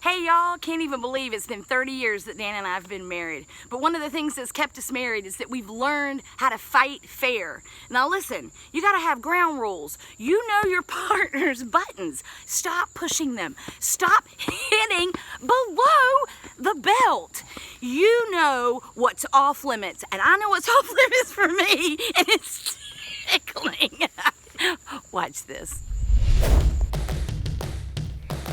Hey y'all, can't even believe it's been 30 years that Dan and I have been married. But one of the things that's kept us married is that we've learned how to fight fair. Now listen, you gotta have ground rules. You know your partner's buttons. Stop pushing them. Stop hitting below the belt. You know what's off limits, and I know what's off limits for me, and it's tickling. Watch this.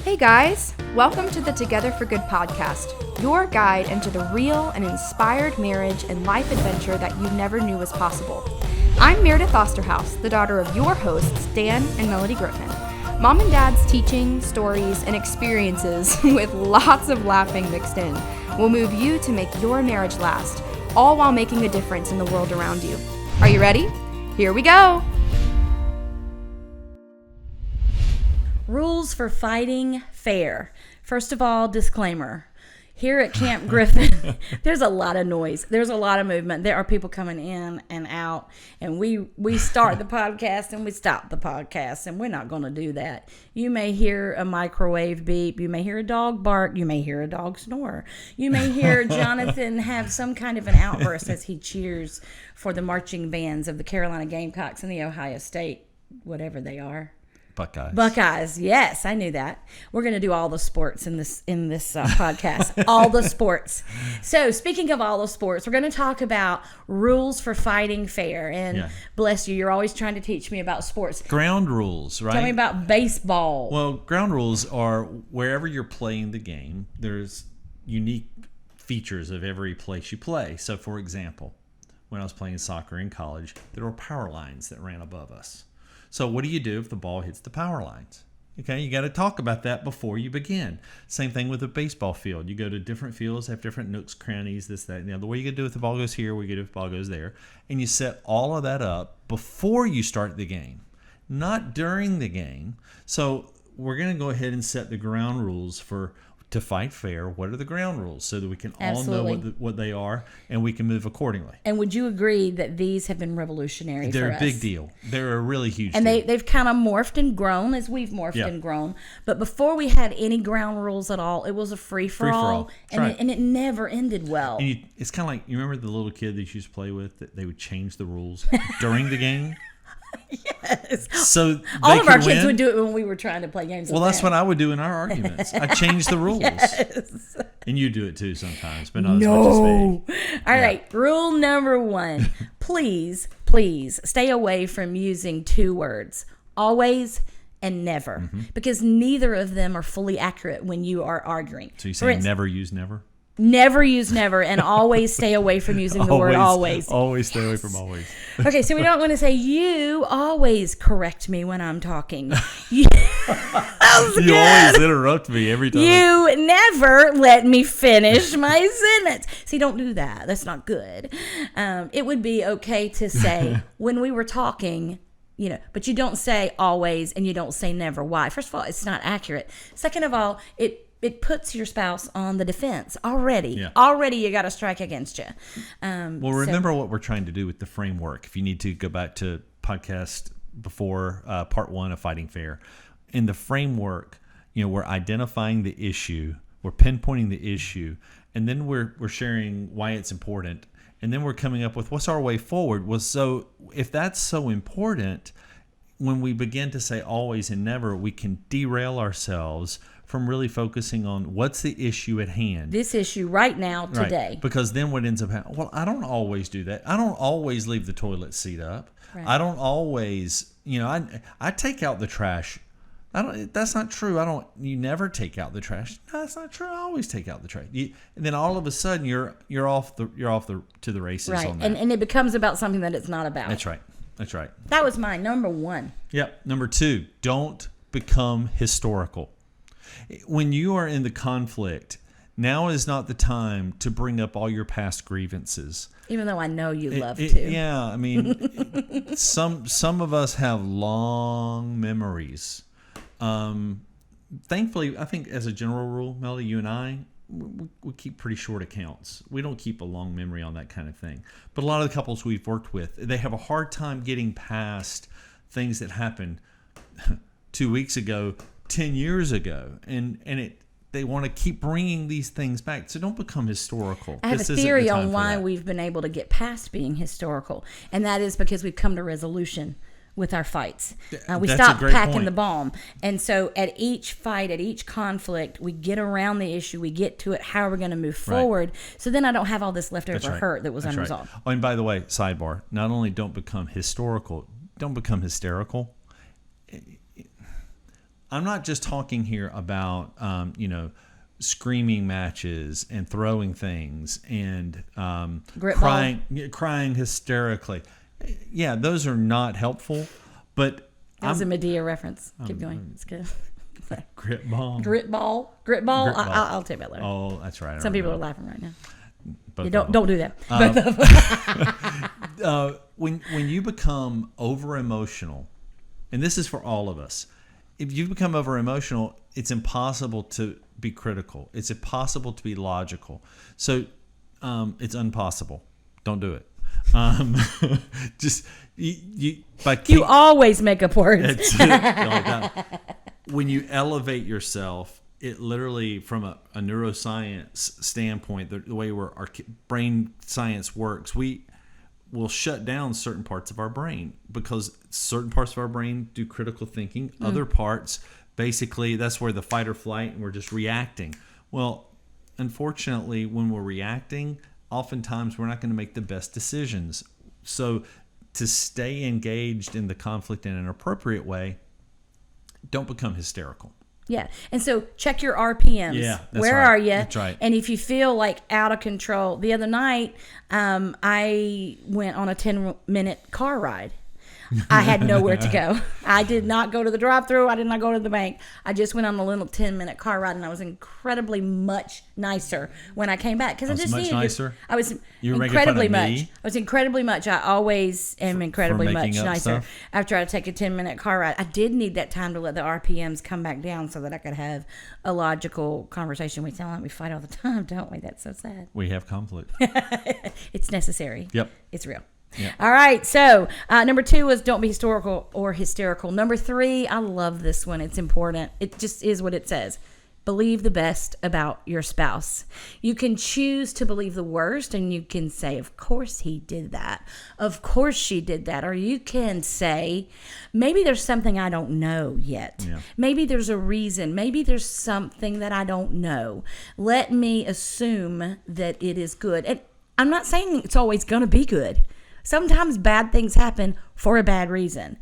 Hey guys, welcome to the Together for Good podcast, your guide into the real and inspired marriage and life adventure that you never knew was possible. I'm Meredith Osterhaus, the daughter of your hosts, Dan and Melodie Griffin. Mom and Dad's teaching, stories, and experiences with lots of laughing mixed in will move you to make your marriage last, all while making a difference in the world around you. Are you ready? Here we go! Rules for fighting fair. First of all, disclaimer. Here at Camp Griffin, there's a lot of noise. There's a lot of movement. There are people coming in and out, and we start the podcast and we stop the podcast, and we're not going to do that. You may hear a microwave beep. You may hear a dog bark. You may hear a dog snore. You may hear Jonathan have some kind of an outburst as he cheers for the marching bands of the Carolina Gamecocks and the Ohio State, whatever they are. Buckeyes. Yes, I knew that. We're going to do all the sports in this podcast. All the sports. So speaking of all the sports, we're going to talk about rules for fighting fair. And bless you, you're always trying to teach me about sports. Ground rules, right? Tell me about baseball. Well, ground rules are wherever you're playing the game, there's unique features of every place you play. So, for example, when I was playing soccer in college, there were power lines that ran above us. So what do you do if the ball hits the power lines? Okay, you got to talk about that before you begin. Same thing with a baseball field. You go to different fields, have different nooks, crannies, this, that, and the other. What are you going to do if the ball goes here? What are you going to do if the ball goes there? And you set all of that up before you start the game, not during the game. So we're going to go ahead and set the ground rules to fight fair. What are the ground rules so that we can all know what they are and we can move accordingly? And would you agree that these have been revolutionary They're for us? They're a big deal. They're a really huge and deal. And they've kind of morphed and grown as we've morphed and grown. But before we had any ground rules at all, it was a free-for-all. And it never ended well. And it's kind of like, you remember the little kid that you used to play with that they would change the rules during the game? Yes. So all of our kids would do it when we were trying to play games. Well, that's what I would do in our arguments. I change the rules. Yes. And you do it too sometimes, but not as much as me. All right. Rule number 1. Please stay away from using 2 words. Always and never. Because neither of them are fully accurate when you are arguing. So you say never use never? Never use never, and always stay away from using the word always. Always stay away from always. Okay, so we don't want to say, you always correct me when I'm talking. You always interrupt me every time. You never let me finish my sentence. See, don't do that. That's not good. It would be okay to say, when we were talking, but you don't say always and you don't say never. Why? First of all, it's not accurate. Second of all, it puts your spouse on the defense already. Yeah. Already you got a strike against you. Remember what we're trying to do with the framework. If you need to go back to podcast before part 1 of Fighting Fair. In the framework, we're identifying the issue, we're pinpointing the issue, and then we're sharing why it's important, and then we're coming up with what's our way forward. Well, so if that's so important, when we begin to say always and never, we can derail ourselves from really focusing on what's the issue at hand. This issue right now, today. Right. Because then what ends up happening, well, I don't always do that. I don't always leave the toilet seat up. Right. I don't always, I take out the trash. That's not true. You never take out the trash. No, that's not true. I always take out the trash. And then all of a sudden you're off to the races on that. And it becomes about something that it's not about. That's right. That was my number 1. Yep. Number 2, don't become historical. When you are in the conflict, now is not the time to bring up all your past grievances. Even though I know you love to. Yeah, I mean, some of us have long memories. Thankfully, I think as a general rule, Melody, you and I, we keep pretty short accounts. We don't keep a long memory on that kind of thing. But a lot of the couples we've worked with, they have a hard time getting past things that happened 2 weeks ago, 10 years ago, and it they want to keep bringing these things back. So don't become historical. I have a theory on why we've been able to get past being historical, and that is because we've come to resolution with our fights. We stop packing the bomb. And so at each fight, at each conflict, we get around the issue, we get to it, how we're going to move forward. So then I don't have all this leftover hurt that was unresolved. Oh, and by the way, sidebar, not only don't become historical, don't become hysterical. I'm not just talking here about, screaming matches and throwing things and crying hysterically. Yeah, those are not helpful, but that was a Medea reference. Keep going. It's good. Grit ball. I'll tell you about later. Oh, that's right. Some people are laughing right now. Don't do that. When you become over emotional, and this is for all of us, if you become over emotional, it's impossible to be critical. It's impossible to be logical. So it's impossible. Don't do it. Just you always make up words. When you elevate yourself, it literally, from a neuroscience standpoint, the way our brain science works, we will shut down certain parts of our brain because certain parts of our brain do critical thinking. Other parts, basically, that's where the fight or flight, and we're just reacting. Well, unfortunately, when we're reacting, oftentimes we're not going to make the best decisions. So to stay engaged in the conflict in an appropriate way, don't become hysterical. Yeah. And so check your RPMs. Yeah, Where are you? That's right. And if you feel like out of control, the other night, I went on a 10-minute car ride. I had nowhere to go. I did not go to the drive-thru. I did not go to the bank. I just went on a little 10-minute car ride, and I was incredibly much nicer when I came back because I just much needed. Nicer? I was you were incredibly making fun of much. me? I was incredibly much. I always am incredibly much nicer stuff? after I take a 10-minute car ride. I did need that time to let the RPMs come back down so that I could have a logical conversation. We sound like we fight all the time, don't we? That's so sad. We have conflict. It's necessary. Yep. It's real. Yeah. All right. So number 2 was don't be historical or hysterical. Number 3, I love this one. It's important. It just is what it says. Believe the best about your spouse. You can choose to believe the worst, and you can say, of course he did that. Of course she did that. Or you can say, maybe there's something I don't know yet. Yeah. Maybe there's a reason. Maybe there's something that I don't know. Let me assume that it is good. And I'm not saying it's always going to be good. Sometimes bad things happen for a bad reason.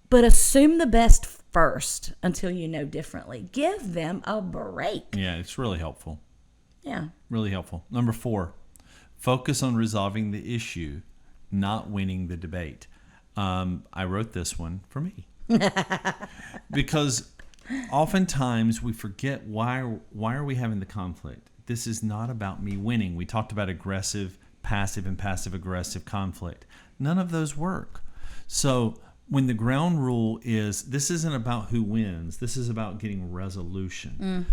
But assume the best first until you know differently. Give them a break. Yeah, it's really helpful. Yeah. Really helpful. Number 4, focus on resolving the issue, not winning the debate. I wrote this one for me. Because oftentimes we forget why are we having the conflict? This is not about me winning. We talked about passive and passive-aggressive conflict. None of those work. So when the ground rule is this isn't about who wins, this is about getting resolution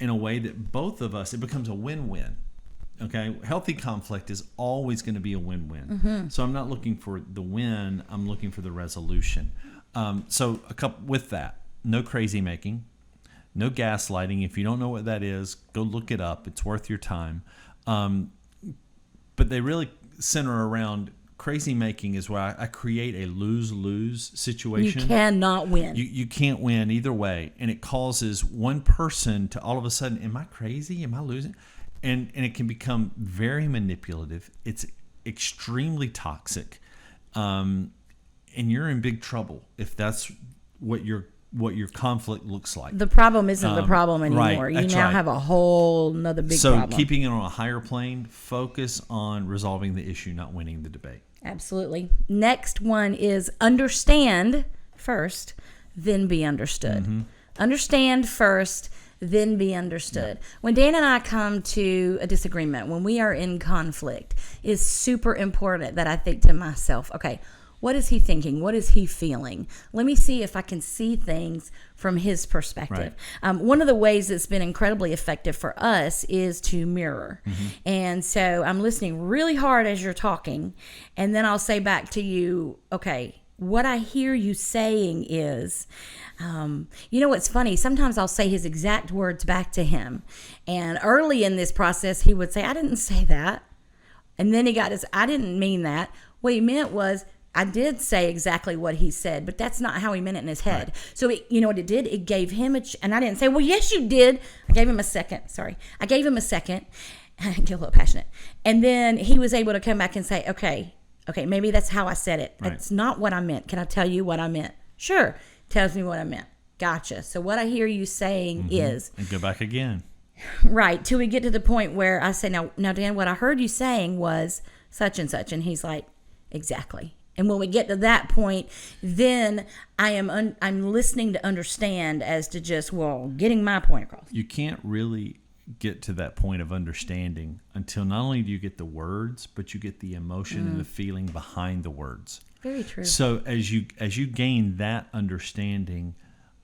in a way that both of us, it becomes a win-win. Okay, healthy conflict is always going to be a win-win. So I'm not looking for the win, I'm looking for the resolution. So with that, no crazy making, no gaslighting. If you don't know what that is, go look it up. It's worth your time. But they really center around crazy making is where I create a lose-lose situation. You cannot win. You can't win either way. And it causes one person to all of a sudden, am I crazy? Am I losing? And it can become very manipulative. It's extremely toxic. And you're in big trouble if that's what your conflict looks like. The problem isn't the problem anymore. Right, you now have a whole nother big problem. So keeping it on a higher plane, focus on resolving the issue, not winning the debate. Absolutely. Next one is understand first, then be understood. Understand first, then be understood. Yeah. When Dan and I come to a disagreement, when we are in conflict, it's super important that I think to myself, okay, what is he thinking? What is he feeling? Let me see if I can see things from his perspective. Right. One of the ways that's been incredibly effective for us is to mirror. And so I'm listening really hard as you're talking, and then I'll say back to you, okay, what I hear you saying is, you know what's funny? Sometimes I'll say his exact words back to him. And early in this process, he would say, I didn't say that. And then he got his, I didn't mean that. What he meant was, I did say exactly what he said, but that's not how he meant it in his head. Right. So, you know what it did? It gave him and I didn't say, well, yes, you did. I gave him a second. Sorry. I gave him a second. I get a little passionate. And then he was able to come back and say, okay, maybe that's how I said it. Right. That's not what I meant. Can I tell you what I meant? Sure. Tells me what I meant. Gotcha. So what I hear you saying is... And go back again. Right. Till we get to the point where I say, now, Dan, what I heard you saying was such and such. And he's like, exactly. And when we get to that point, then I'm listening to understand as to just, getting my point across. You can't really get to that point of understanding until not only do you get the words, but you get the emotion and the feeling behind the words. Very true. So as you gain that understanding,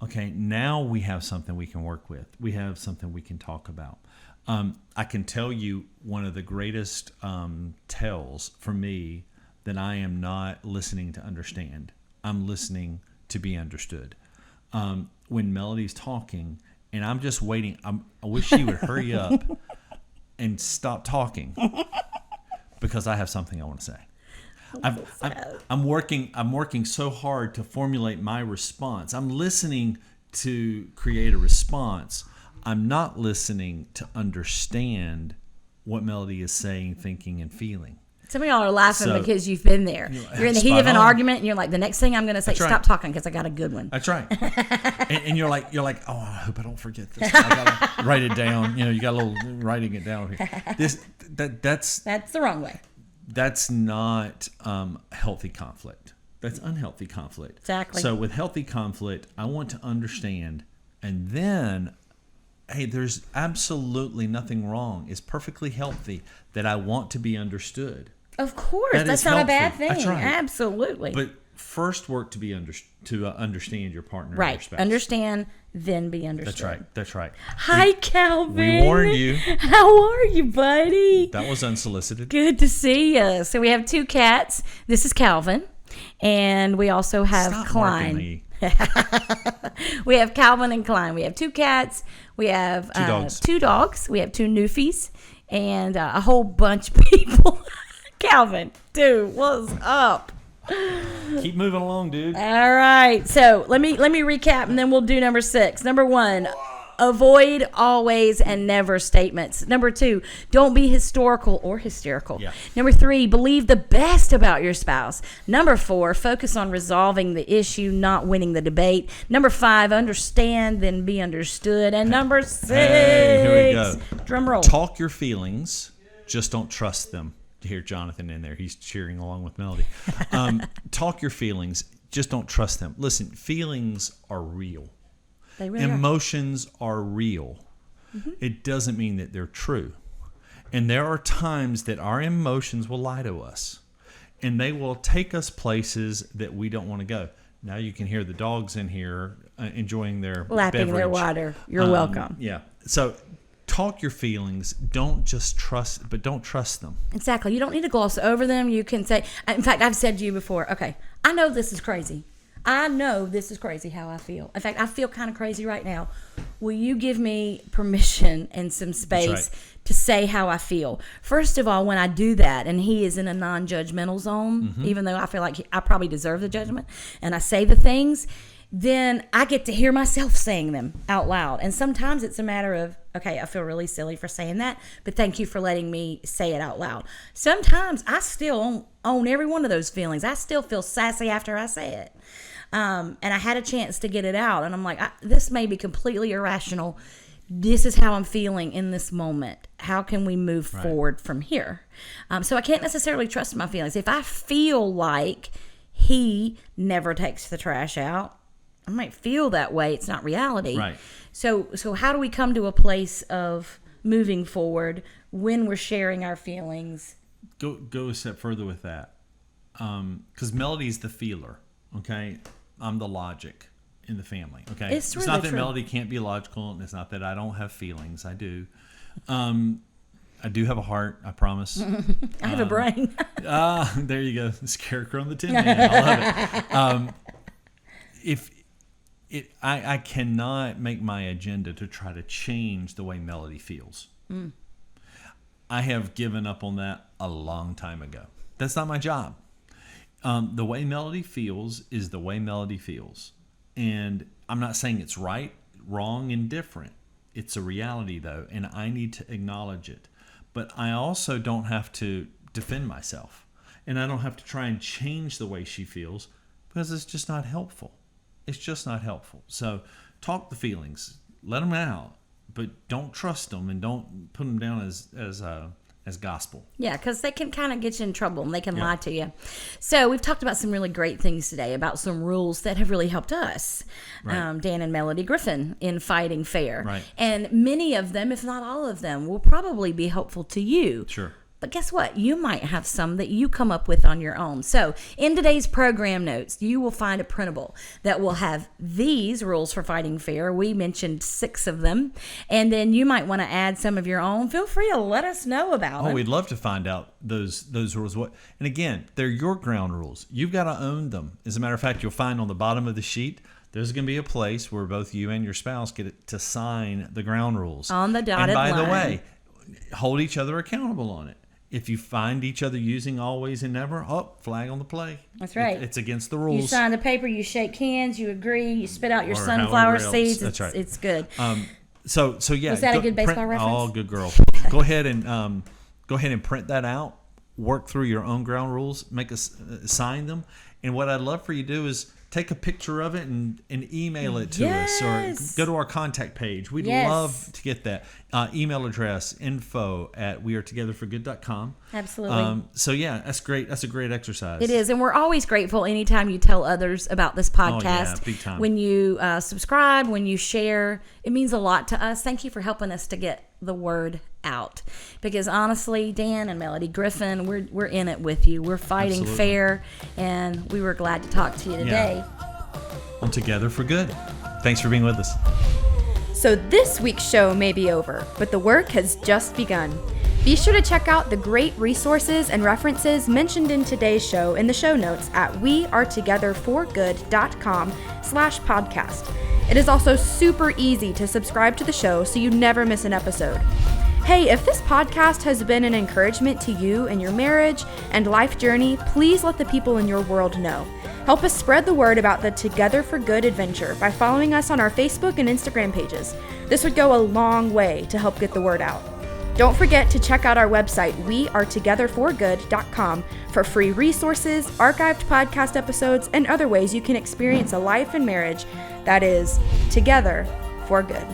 okay, now we have something we can work with. We have something we can talk about. I can tell you one of the greatest tells for me that I am not listening to understand. I'm listening to be understood. When Melodie's talking and I'm just waiting, I wish she would hurry up and stop talking because I have something I want to say. I'm working so hard to formulate my response. I'm listening to create a response. I'm not listening to understand what Melodie is saying, thinking, and feeling. Some of y'all are laughing because you've been there. You're in the heat of an argument, and you're like, the next thing I'm going to say, stop talking because I got a good one. That's right. and you're like, oh, I hope I don't forget this. I got to write it down. You got a little writing it down here. That's the wrong way. That's not healthy conflict. That's unhealthy conflict. Exactly. So with healthy conflict, I want to understand, and then, hey, there's absolutely nothing wrong. It's perfectly healthy that I want to be understood. Of course, that's not a bad thing. That's right. Absolutely. But first, work to be understand your partner. Right. Your spouse. Understand, then be understood. That's right. Hi, Calvin. We warned you. How are you, buddy? That was unsolicited. Good to see you. So we have two cats. This is Calvin, and we also have Stop Klein. Me. We have Calvin and Klein. We have two cats. We have two dogs. We have two Newfies and a whole bunch of people. Calvin, dude, what's up? Keep moving along, dude. All right. So let me recap, and then we'll do number 6. Number 1, avoid always and never statements. Number 2, don't be historical or hysterical. Yeah. Number 3, believe the best about your spouse. Number 4, focus on resolving the issue, not winning the debate. Number 5, understand, then be understood. And number 6, here we go. Drum roll. Talk your feelings, just don't trust them. You hear Jonathan in there. He's cheering along with Melodie. Talk your feelings, just don't trust them. Listen, feelings are real. They really Emotions are real. Mm-hmm. It doesn't mean that they're true. And there are times that our emotions will lie to us. And they will take us places that we don't want to go. Now you can hear the dogs in here enjoying their lapping beverage. their water. You're welcome. Yeah. So talk your feelings. Don't just trust, but don't trust them. Exactly. You don't need to gloss over them. You can say, in fact, I've said to you before, okay, I know this is crazy. I know this is crazy how I feel. In fact, I feel kind of crazy right now. Will you give me permission and some space to say how I feel? First of all, when I do that, and he is in a non-judgmental zone, even though I feel like I probably deserve the judgment, and I say the things, then I get to hear myself saying them out loud. And sometimes it's a matter of, okay, I feel really silly for saying that, but thank you for letting me say it out loud. Sometimes I still own every one of those feelings. I still feel sassy after I say it. And I had a chance to get it out. And I'm like, this may be completely irrational. This is how I'm feeling in this moment. How can we move forward from here? So I can't necessarily trust my feelings. If I feel like he never takes the trash out, I might feel that way. It's not reality. Right. So how do we come to a place of moving forward when we're sharing our feelings? Go a step further with that. Because Melodie's the feeler, okay? I'm the logic in the family, okay? It's not that Melodie can't be logical, and it's not that I don't have feelings. I do. I do have a heart, I promise. I have a brain. There you go. Scarecrow on the Tin Man. I love it. I cannot make my agenda to try to change the way Melodie feels. I have given up on that a long time ago. That's not my job. The way Melodie feels is the way Melodie feels. And I'm not saying it's right, wrong, and different. It's a reality, though, and I need to acknowledge it. But I also don't have to defend myself. And I don't have to try and change the way she feels because it's just not helpful. It's just not helpful. So talk the feelings, let them out, but don't trust them and don't put them down as gospel. Yeah, because they can kind of get you in trouble and they can lie to you. So we've talked about some really great things today, about some rules that have really helped us, Right. Dan and Melodie Griffin, in fighting fair. Right. And many of them, if not all of them, will probably be helpful to you. Sure. But guess what? You might have some that you come up with on your own. So in today's program notes, you will find a printable that will have these rules for fighting fair. We mentioned 6 of them. And then you might want to add some of your own. Feel free to let us know about Oh, them. we'd love to find out those rules. And again, they're your ground rules. You've got to own them. As a matter of fact, you'll find on the bottom of the sheet, there's going to be a place where both you and your spouse get to sign the ground rules. On the dotted And by the line. way, hold each other accountable on it. If you find each other using always and never, flag on the play. That's right. It's against the rules. You sign the paper, you shake hands, you agree, you spit out your Or sunflower however else. seeds. That's right. It's good. So yeah. Was that a good baseball reference? Oh, good girl. Go ahead and print that out. Work through your own ground rules. Make us sign them. And what I'd love for you to do is take a picture of it and email it to us, or go to our contact page. We'd love to get that. Email address info@wearetogetherforgood.com. Absolutely. So yeah, that's great. That's a great exercise. It is, and we're always grateful anytime you tell others about this podcast. Big time. When you subscribe, when you share, it means a lot to us. Thank you for helping us to get the word out. Because honestly, Dan and Melodie Griffin, we're in it with you. We're fighting Absolutely. fair, and we were glad to talk to you today. On Together for Good. Thanks for being with us. So this week's show may be over, but the work has just begun. Be sure to check out the great resources and references mentioned in today's show in the show notes at wearetogetherforgood.com/podcast. It is also super easy to subscribe to the show so you never miss an episode. Hey, if this podcast has been an encouragement to you in your marriage and life journey, please let the people in your world know. Help us spread the word about the Together for Good adventure by following us on our Facebook and Instagram pages. This would go a long way to help get the word out. Don't forget to check out our website, wearetogetherforgood.com, for free resources, archived podcast episodes, and other ways you can experience a life and marriage that is together for good.